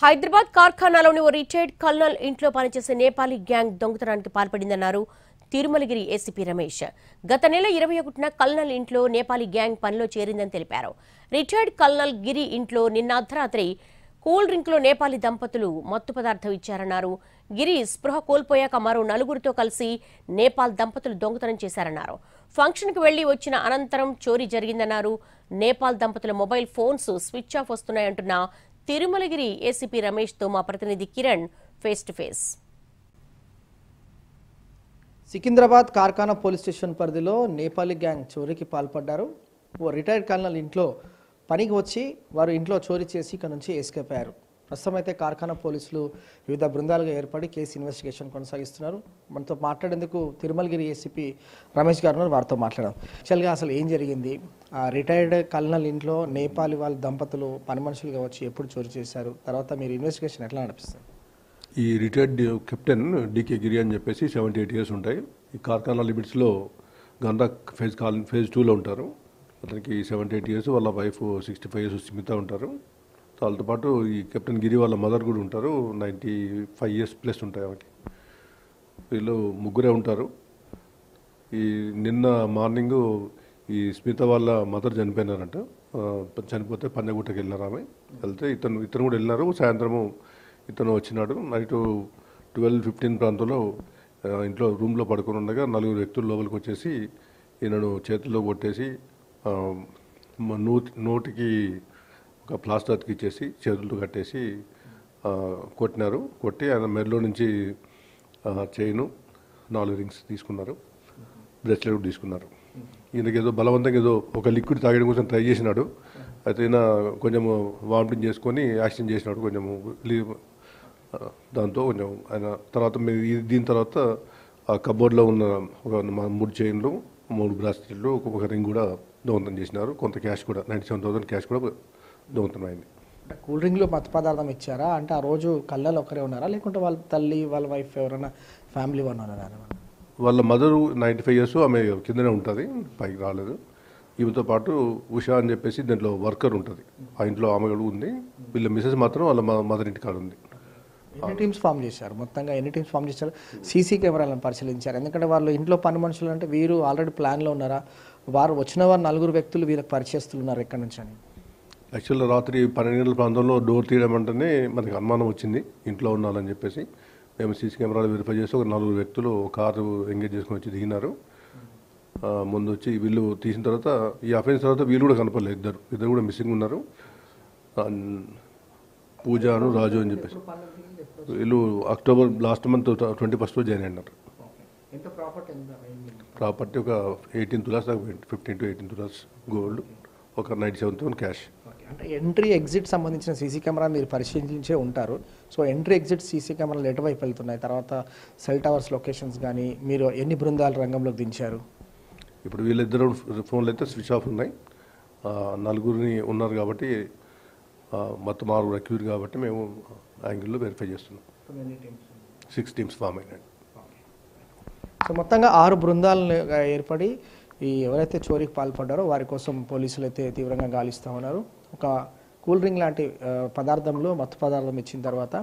హైదరాబాద్ కార్ఖానాలోని ఓ retired colonel ఇంట్లో పనిచేసే Nepali gang దొంగతనానికి పాల్పడిందన్నారు తిరుమలగిరి ఏసీపీ రమేష్. గత నెల 21న కల్నల్ ఇంట్లో నేపాలీ గ్యాంగ్ పనిలో చేరిందని తెలిపారు. రిటైర్డ్ కల్నల్ గిరి ఇంట్లో నిన్న అర్ధరాత్రి కూల్ డ్రింక్లో నేపాలీ దంపతులు మత్తు పదార్థం ఇచ్చారన్నారు. గిరి స్పృహ కోల్పోయాక మరో నలుగురితో కలిసి నేపాల్ దంపతులు దొంగతనం చేశారన్నారు. ఫంక్షన్కు వెళ్లి వచ్చిన అనంతరం చోరీ జరిగిందన్నారు. నేపాల్ దంపతుల మొబైల్ ఫోన్స్ స్విచ్ ఆఫ్ వస్తున్నాయంటున్న తిరుమలగిరి ఏసీపీ రమేష్ తో మా ప్రతినిధి Kiran face to face. Secunderabad Karkhana police station పరిధిలో నేపాలీ గ్యాంగ్ చోరీకి పాల్పడ్డారు. ఓ రిటైర్డ్ కల్నల్ ఇంట్లో పనికి వచ్చి వారు ఇంట్లో చోరీ చేసి ఇక్కడ నుంచి ఎస్కేప్ అయ్యారు. ప్రస్తుతం అయితే కార్ఖానా పోలీసులు వివిధ బృందాలుగా ఏర్పడి కేసు ఇన్వెస్టిగేషన్ కొనసాగిస్తున్నారు. మనతో మాట్లాడేందుకు తిరుమలగిరి ఏసీపీ రమేష్ గారు వారితో మాట్లాడారు. యాక్చువల్గా అసలు ఏం జరిగింది, ఆ రిటైర్డ్ కల్నల్ ఇంట్లో నేపాలీ వాళ్ళ దంపతులు పని మనుషులుగా వచ్చి ఎప్పుడు చోరీ చేశారు, తర్వాత మీరు ఇన్వెస్టిగేషన్ ఎట్లా నడిపిస్తారు? ఈ రిటైర్డ్ కెప్టెన్ డికే గిరి అని చెప్పేసి 78 years ఉంటాయి. ఈ కార్ఖానా లిమిట్స్లో గంధా ఫేజ్ 2లో ఉంటారు. అతనికి 78 years, వాళ్ళ వైఫ్ 65 years స్మిత ఉంటారు. వాళ్ళతో పాటు ఈ కెప్టెన్ గిరి వాళ్ళ మదర్ కూడా ఉంటారు, 95 years ప్లస్ ఉంటాయి ఆమెకి. వీళ్ళు ముగ్గురే ఉంటారు. ఈ నిన్న మార్నింగ్ ఈ స్మిత వాళ్ళ మదర్ చనిపోయినారంట. చనిపోతే పంజగుట్టకి వెళ్ళినారు. ఆమె వెళ్తే ఇతను కూడా వెళ్ళినారు. సాయంత్రము ఇతను వచ్చినాడు. నైట్ 12:15 ప్రాంతంలో ఇంట్లో రూమ్లో పడుకొని ఉండగా 4 వ్యక్తులు లోపలికి వచ్చేసి ఈయనను చేతుల్లో కొట్టేసి నోటికి ఒక ప్లాస్టర్ అతికిచ్చేసి చేతులతో కట్టేసి కొట్టినారు. కొట్టి ఆయన మెడలో నుంచి చైను 4 rings తీసుకున్నారు, బ్రేస్లెట్ కూడా తీసుకున్నారు. ఈయనకి ఏదో బలవంతంగా ఏదో ఒక లిక్విడ్ తాగడం కోసం ట్రై చేసినాడు. అయితే ఈయన కొంచెం వామిటింగ్ చేసుకొని యాక్షన్ చేసినాడు కొంచెము. దాంతో కొంచెం ఆయన తర్వాత దీని తర్వాత ఆ కబోర్డ్లో ఉన్న ఒక 3 చైన్లు, 3 బ్రాస్లెట్లు, ఒక రింగ్ కూడా దొంగతనం చేసినారు. కొంత క్యాష్ కూడా 97,000 క్యాష్ కూడా దొంగతనం అయింది. కూల్ డ్రింక్లో మత్తు పదార్థం ఇచ్చారా? అంటే ఆ రోజు కల్నల్ ఒకరే ఉన్నారా, లేకుంటే వాళ్ళ తల్లి వాళ్ళ వైఫ్ ఎవరైనా ఫ్యామిలీ వాళ్ళు ఉన్నారా? వాళ్ళ మదరు 95 years, ఆమె కిందనే ఉంటుంది, పైకి రాలేదు. ఈమెతో పాటు ఉషా అని చెప్పేసి దాంట్లో వర్కర్ ఉంటుంది, ఆ ఇంట్లో ఆమె కూడా ఉంది. వీళ్ళ మిసెస్ మాత్రం వాళ్ళ మదర్ ఇంటి కాడ ఉంది. ఎన్ని టీమ్స్ ఫామ్ చేశారు? మొత్తంగా ఎన్ని టీమ్స్ ఫామ్ చేశారు? సీసీ కెమెరాలను పరిశీలించారు? ఎందుకంటే వాళ్ళు ఇంట్లో పని మనుషులు అంటే వీరు ఆల్రెడీ ప్లాన్లో ఉన్నారా? వచ్చిన వారు 4 వ్యక్తులు వీళ్ళకి పరిచయస్తున్నారు ఎక్కడి నుంచి అని? యాక్చువల్గా రాత్రి 12 గంటల ప్రాంతంలో డోర్ తీయడం అంటేనే మనకి అనుమానం వచ్చింది ఇంట్లో ఉన్నారని చెప్పేసి. మేము సీసీ కెమెరాలు వెరిఫై చేసి ఒక 4 వ్యక్తులు కారు ఎంగేజ్ చేసుకొని వచ్చి దిగినారు. ముందు వచ్చి వీళ్ళు తీసిన తర్వాత ఈ అఫెన్స్ తర్వాత వీళ్ళు కూడా కనపడలేదు. ఇద్దరు కూడా మిస్సింగ్ ఉన్నారు. పూజాను రాజు అని చెప్పేసి వీళ్ళు October last month 21st join అయినారు. ప్రాపర్టీ ఒక 18 tulas దాకా, 15 to 18 tulas గోల్డ్, ఒక 97,000 క్యాష్. అంటే ఎంట్రీ ఎగ్జిట్ సంబంధించిన సీసీ కెమెరా మీరు పరిశీలించే ఉంటారు. సో ఎంట్రీ ఎగ్జిట్ సీసీ కెమెరాలు ఎటువైపు వెళ్తున్నాయి, తర్వాత సెల్ టవర్స్ లొకేషన్స్ కానీ మీరు ఎన్ని బృందాలు రంగంలోకి దించారు? ఇప్పుడు వీళ్ళిద్దరు ఫోన్లు అయితే స్విచ్ ఆఫ్ ఉన్నాయి. 4 ఉన్నారు కాబట్టి మొత్తం 6 అక్యూర్ కాబట్టి మేము యాంగిల్లో వెరిఫై చేస్తున్నాం. 6 teams ఫామ్ అయినాయి. సో మొత్తంగా 6 బృందాలను ఏర్పడి ఈ ఎవరైతే చోరీకి పాల్పడ్డారో వారి కోసం పోలీసులు అయితే తీవ్రంగా గాలిస్తూ ఉన్నారు. ఒక కూల్ డ్రింక్ లాంటి పదార్థంలో మత్తు పదార్థం ఇచ్చిన తర్వాత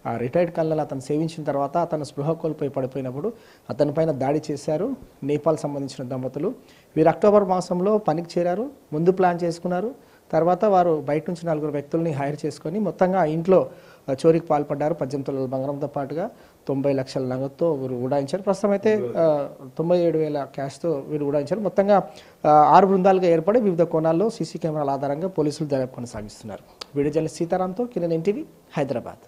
ఆ రిటైర్డ్ కల్నల్ అతను సేవించిన తర్వాత అతను స్పృహ కోల్పోయి పడిపోయినప్పుడు అతని పైన దాడి చేశారు నేపాల్ సంబంధించిన దంపతులు. వీరు అక్టోబర్ మాసంలో పనికి చేరారు, ముందు ప్లాన్ చేసుకున్నారు. తర్వాత వారు బయట నుంచి 4 వ్యక్తుల్ని హైర్ చేసుకొని మొత్తంగా ఇంట్లో చోరీకి పాల్పడ్డారు. 18 తులాల బంగారంతో పాటుగా 90 లక్షల నగదుతో వీరు ఉడాయించారు. ప్రస్తుతం అయితే 97,000 క్యాష్తో వీరు ఉడాయించారు. మొత్తంగా 6 బృందాలుగా ఏర్పడి వివిధ కోణాల్లో సీసీ కెమెరాల ఆధారంగా పోలీసులు దర్యాప్తు కొనసాగిస్తున్నారు. వీడియో జర్నలిస్ట్ సీతారాంతో కిరణ్, NTV, హైదరాబాద్.